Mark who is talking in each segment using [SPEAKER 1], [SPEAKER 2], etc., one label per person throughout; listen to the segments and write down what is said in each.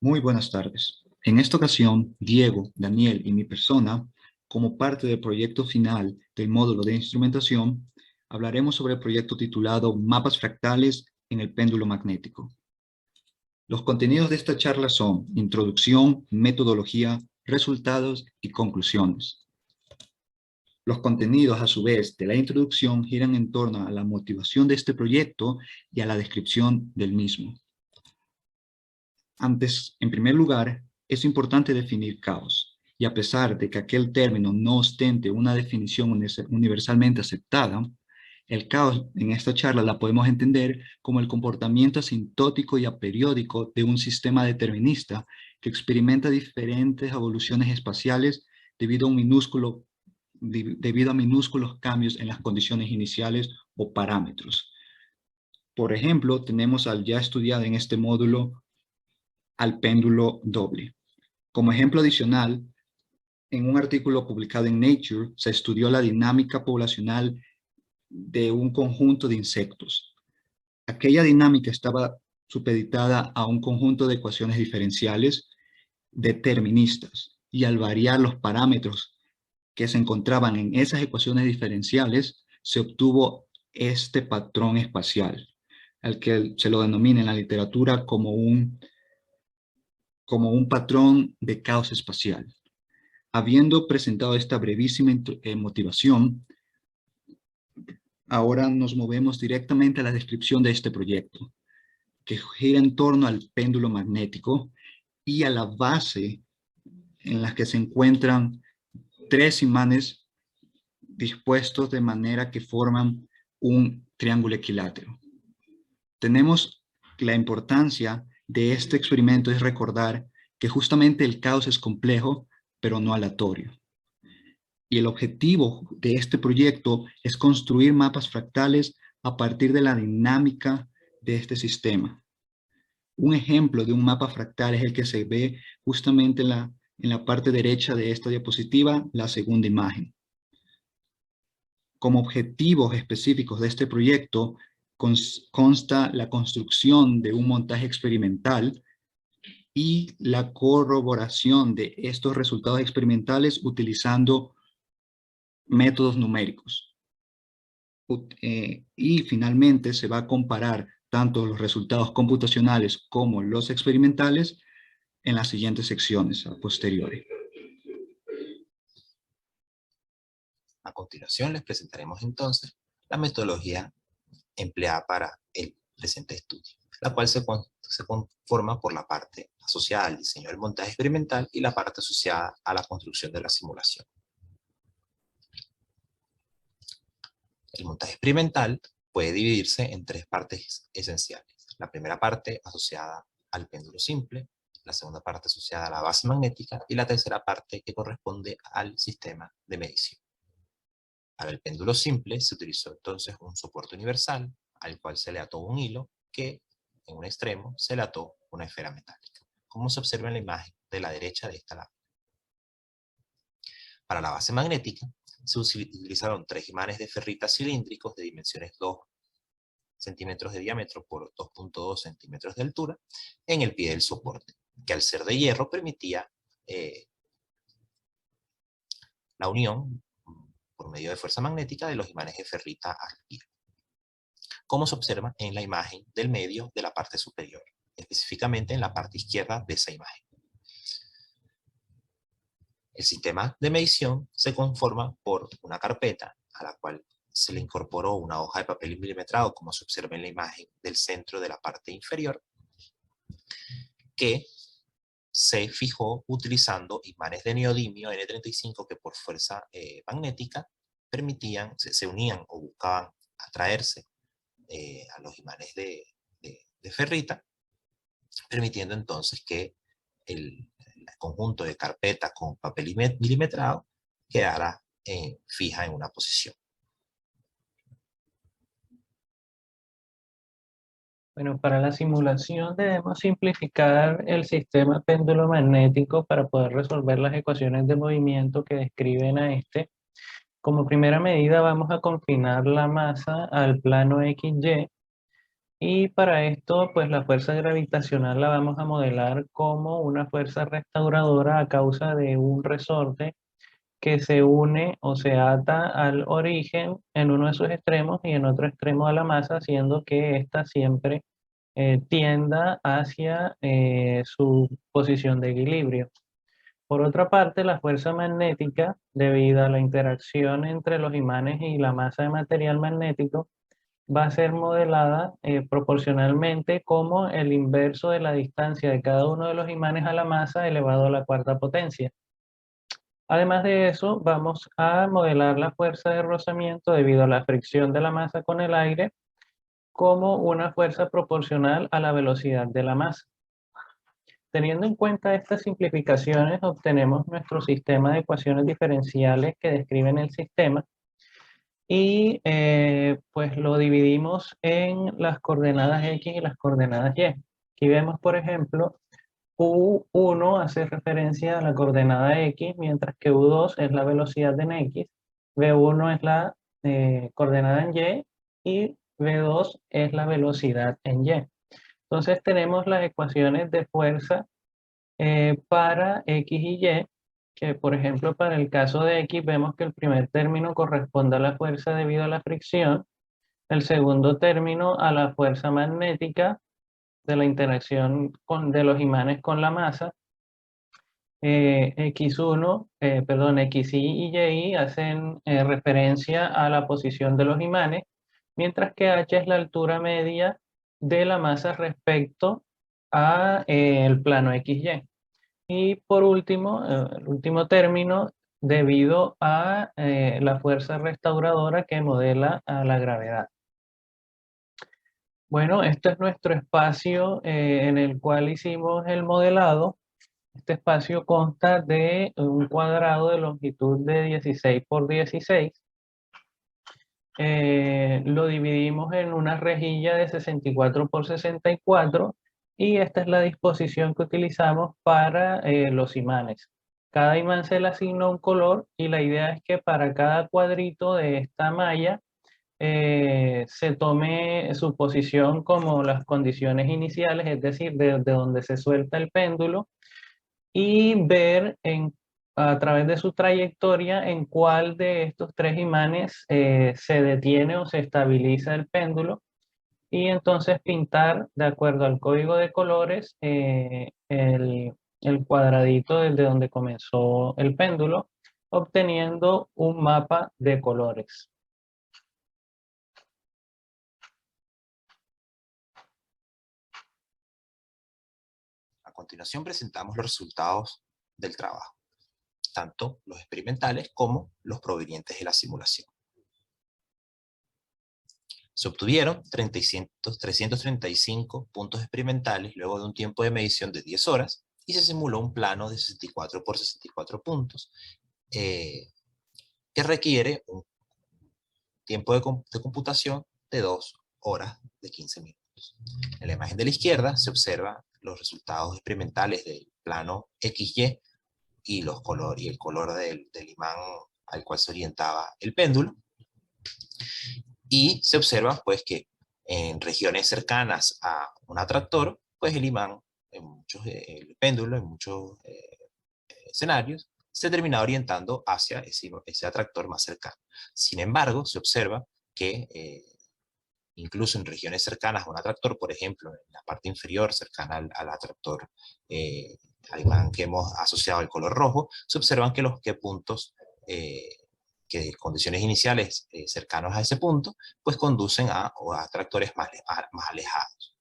[SPEAKER 1] Muy buenas tardes. En esta ocasión, Diego, Daniel y mi persona, como parte del proyecto final del módulo de instrumentación, hablaremos sobre el proyecto titulado Mapas fractales en el péndulo magnético. Los contenidos de esta charla son introducción, metodología, resultados y conclusiones. Los contenidos, a su vez, de la introducción giran en torno a la motivación de este proyecto y a la descripción del mismo. Antes, en primer lugar, es importante definir caos, y a pesar de que aquel término no ostente una definición universalmente aceptada, el caos en esta charla la podemos entender como el comportamiento asintótico y aperiódico de un sistema determinista que experimenta diferentes evoluciones espaciales debido a minúsculos cambios en las condiciones iniciales o parámetros. Por ejemplo, tenemos al ya estudiado en este módulo al péndulo doble. Como ejemplo adicional, en un artículo publicado en Nature se estudió la dinámica poblacional de un conjunto de insectos. Aquella dinámica estaba supeditada a un conjunto de ecuaciones diferenciales deterministas, y al variar los parámetros que se encontraban en esas ecuaciones diferenciales, se obtuvo este patrón espacial, al que se lo denomina en la literatura como un patrón de caos espacial. Habiendo presentado esta brevísima motivación, ahora nos movemos directamente a la descripción de este proyecto, que gira en torno al péndulo magnético y a la base en la que se encuentran tres imanes dispuestos de manera que forman un triángulo equilátero. Tenemos la importancia de este experimento es recordar que justamente el caos es complejo, pero no aleatorio. Y el objetivo de este proyecto es construir mapas fractales a partir de la dinámica de este sistema. Un ejemplo de un mapa fractal es el que se ve justamente en la parte derecha de esta diapositiva, la segunda imagen. Como objetivos específicos de este proyecto consta la construcción de un montaje experimental y la corroboración de estos resultados experimentales utilizando métodos numéricos. Y finalmente se va a comparar tanto los resultados computacionales como los experimentales en las siguientes secciones a posteriori.
[SPEAKER 2] A continuación les presentaremos entonces la metodología empleada para el presente estudio, la cual se conforma por la parte asociada al diseño del montaje experimental y la parte asociada a la construcción de la simulación. El montaje experimental puede dividirse en tres partes esenciales. La primera parte asociada al péndulo simple, la segunda parte asociada a la base magnética y la tercera parte que corresponde al sistema de medición. Para el péndulo simple se utilizó entonces un soporte universal al cual se le ató un hilo que en un extremo se le ató una esfera metálica, como se observa en la imagen de la derecha de esta lámina. Para la base magnética se utilizaron tres imanes de ferrita cilíndricos de dimensiones 2 centímetros de diámetro por 2.2 centímetros de altura en el pie del soporte, que al ser de hierro permitía la unión por medio de fuerza magnética de los imanes de ferrita al pie, como se observa en la imagen del medio de la parte superior, específicamente en la parte izquierda de esa imagen. El sistema de medición se conforma por una carpeta a la cual se le incorporó una hoja de papel milimetrado, como se observa en la imagen del centro de la parte inferior, que se fijó utilizando imanes de neodimio N35 que por fuerza magnética permitían, se unían o buscaban atraerse a los imanes de ferrita, permitiendo entonces que el conjunto de carpetas con papel milimetrado quedara fija en una posición.
[SPEAKER 3] Bueno, para la simulación debemos simplificar el sistema péndulo magnético para poder resolver las ecuaciones de movimiento que describen a este. Como primera medida vamos a confinar la masa al plano XY Y para esto, pues la fuerza gravitacional la vamos a modelar como una fuerza restauradora a causa de un resorte que se une o se ata al origen en uno de sus extremos y en otro extremo a la masa, haciendo que ésta siempre tienda hacia su posición de equilibrio. Por otra parte, la fuerza magnética, debido a la interacción entre los imanes y la masa de material magnético, va a ser modelada proporcionalmente como el inverso de la distancia de cada uno de los imanes a la masa elevado a la cuarta potencia. Además de eso, vamos a modelar la fuerza de rozamiento debido a la fricción de la masa con el aire como una fuerza proporcional a la velocidad de la masa. Teniendo en cuenta estas simplificaciones, obtenemos nuestro sistema de ecuaciones diferenciales que describen el sistema y pues lo dividimos en las coordenadas X y las coordenadas Y. Aquí vemos, por ejemplo, U1 hace referencia a la coordenada X, mientras que U2 es la velocidad en X, V1 es la coordenada en Y y V2 es la velocidad en Y. Entonces tenemos las ecuaciones de fuerza para X y Y, que por ejemplo para el caso de X vemos que el primer término corresponde a la fuerza debido a la fricción, el segundo término a la fuerza magnética de la interacción de los imanes con la masa. XY y Y hacen referencia a la posición de los imanes, mientras que H es la altura media de la masa respecto a el plano XY. Y por último, el último término, debido a la fuerza restauradora que modela a la gravedad. Bueno, este es nuestro espacio en el cual hicimos el modelado. Este espacio consta de un cuadrado de longitud de 16 por 16. Lo dividimos en una rejilla de 64 por 64 y esta es la disposición que utilizamos para los imanes. Cada imán se le asigna un color y la idea es que para cada cuadrito de esta malla se tome su posición como las condiciones iniciales, es decir, de donde se suelta el péndulo, y ver a través de su trayectoria en cuál de estos tres imanes se detiene o se estabiliza el péndulo, y entonces pintar de acuerdo al código de colores el cuadradito desde donde comenzó el péndulo, obteniendo un mapa de colores.
[SPEAKER 2] A continuación presentamos los resultados del trabajo, tanto los experimentales como los provenientes de la simulación. Se obtuvieron 335 puntos experimentales luego de un tiempo de medición de 10 horas y se simuló un plano de 64 por 64 puntos que requiere un tiempo de computación de 2 horas de 15 minutos. En la imagen de la izquierda se observan los resultados experimentales del plano XY y el color del imán al cual se orientaba el péndulo. Y se observa pues que en regiones cercanas a un atractor, pues el imán, el péndulo en muchos escenarios, se termina orientando hacia ese atractor más cercano. Sin embargo, se observa que incluso en regiones cercanas a un atractor, por ejemplo, en la parte inferior cercana al atractor, al imán que hemos asociado al color rojo, se observan que los puntos que condiciones iniciales cercanos a ese punto, pues conducen a atractores más alejados.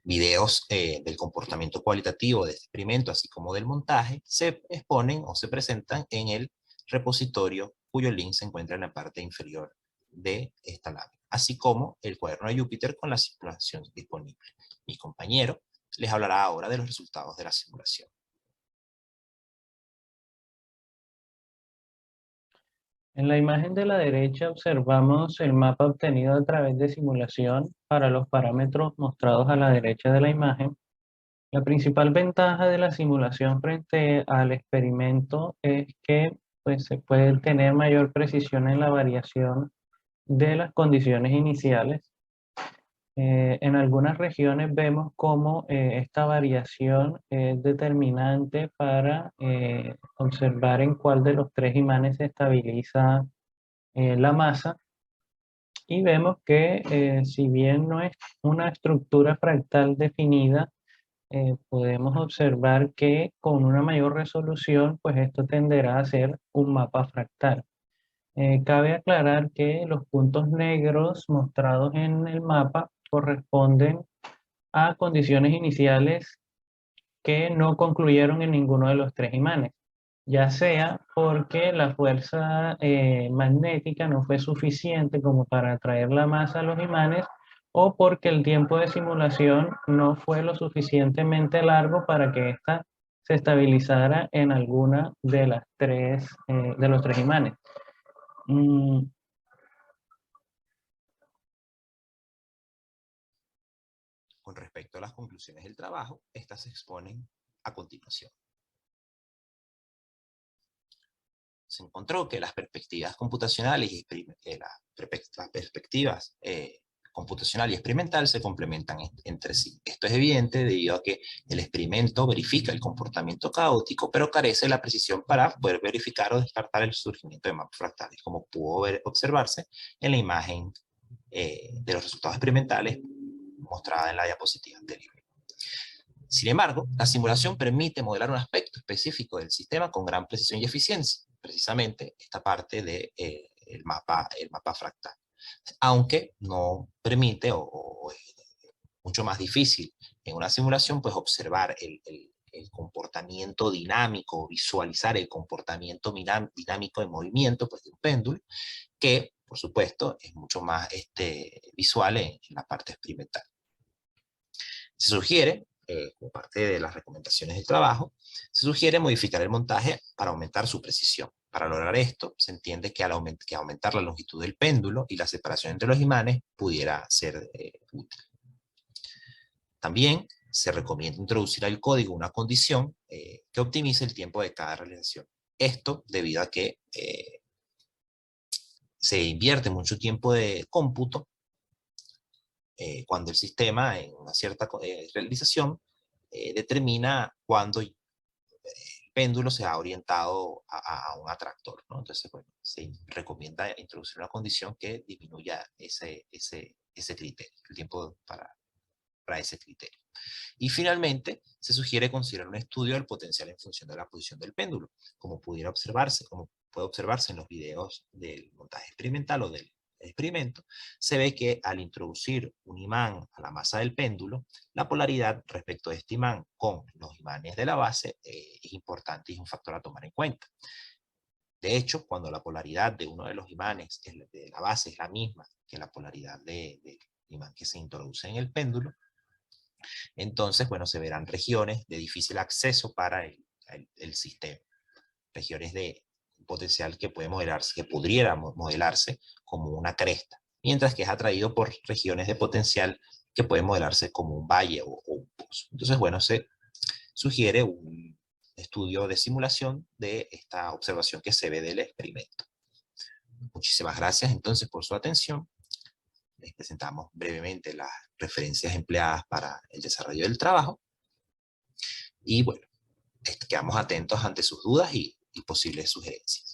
[SPEAKER 2] Videos del comportamiento cualitativo de este experimento, así como del montaje, se exponen o se presentan en el repositorio cuyo link se encuentra en la parte inferior de esta lámina, así como el cuaderno de Júpiter con la simulación disponible. Mi compañero les hablará ahora de los resultados de la simulación.
[SPEAKER 3] En la imagen de la derecha observamos el mapa obtenido a través de simulación para los parámetros mostrados a la derecha de la imagen. La principal ventaja de la simulación frente al experimento es que pues, se puede tener mayor precisión en la variación de las condiciones iniciales. En algunas regiones vemos cómo esta variación es determinante para observar en cuál de los tres imanes se estabiliza la masa. Y vemos que si bien no es una estructura fractal definida, podemos observar que con una mayor resolución, pues esto tenderá a ser un mapa fractal. Cabe aclarar que los puntos negros mostrados en el mapa corresponden a condiciones iniciales que no concluyeron en ninguno de los tres imanes, ya sea porque la fuerza magnética no fue suficiente como para atraer la masa a los imanes, o porque el tiempo de simulación no fue lo suficientemente largo para que ésta se estabilizara en alguna de las de los tres imanes.
[SPEAKER 2] Con respecto a las conclusiones del trabajo, estas se exponen a continuación. Se encontró que las perspectivas computacionales y computacional y experimental se complementan entre sí. Esto es evidente debido a que el experimento verifica el comportamiento caótico, pero carece de la precisión para poder verificar o descartar el surgimiento de mapas fractales, como pudo observarse en la imagen de los resultados experimentales mostrada en la diapositiva anterior. Sin embargo, la simulación permite modelar un aspecto específico del sistema con gran precisión y eficiencia, precisamente esta parte del el mapa fractal. Aunque no permite, o es mucho más difícil en una simulación, pues observar el comportamiento dinámico, visualizar el comportamiento dinámico de movimiento pues, de un péndulo, que por supuesto es mucho más visual en la parte experimental. Se sugiere, como parte de las recomendaciones del trabajo, se sugiere modificar el montaje para aumentar su precisión. Para lograr esto, se entiende que aumentar la longitud del péndulo y la separación entre los imanes pudiera ser útil. También se recomienda introducir al código una condición que optimice el tiempo de cada realización. Esto debido a que se invierte mucho tiempo de cómputo cuando el sistema en una cierta realización determina cuándo el péndulo se ha orientado a un atractor, ¿no? Entonces, bueno, se recomienda introducir una condición que disminuya ese criterio, el tiempo para ese criterio. Y finalmente, se sugiere considerar un estudio del potencial en función de la posición del péndulo, como puede observarse en los videos del montaje experimental o del experimento. Se ve que al introducir un imán a la masa del péndulo, la polaridad respecto de este imán con los imanes de la base es importante y es un factor a tomar en cuenta. De hecho, cuando la polaridad de uno de los imanes de la base es la misma que la polaridad del imán que se introduce en el péndulo, entonces, bueno, se verán regiones de difícil acceso para el sistema. Regiones de potencial que pudiera modelarse como una cresta, mientras que es atraído por regiones de potencial que pueden modelarse como un valle o un pozo. Entonces, bueno, se sugiere un estudio de simulación de esta observación que se ve del experimento. Muchísimas gracias entonces por su atención. Les presentamos brevemente las referencias empleadas para el desarrollo del trabajo. Y bueno, quedamos atentos ante sus dudas y posibles sugerencias.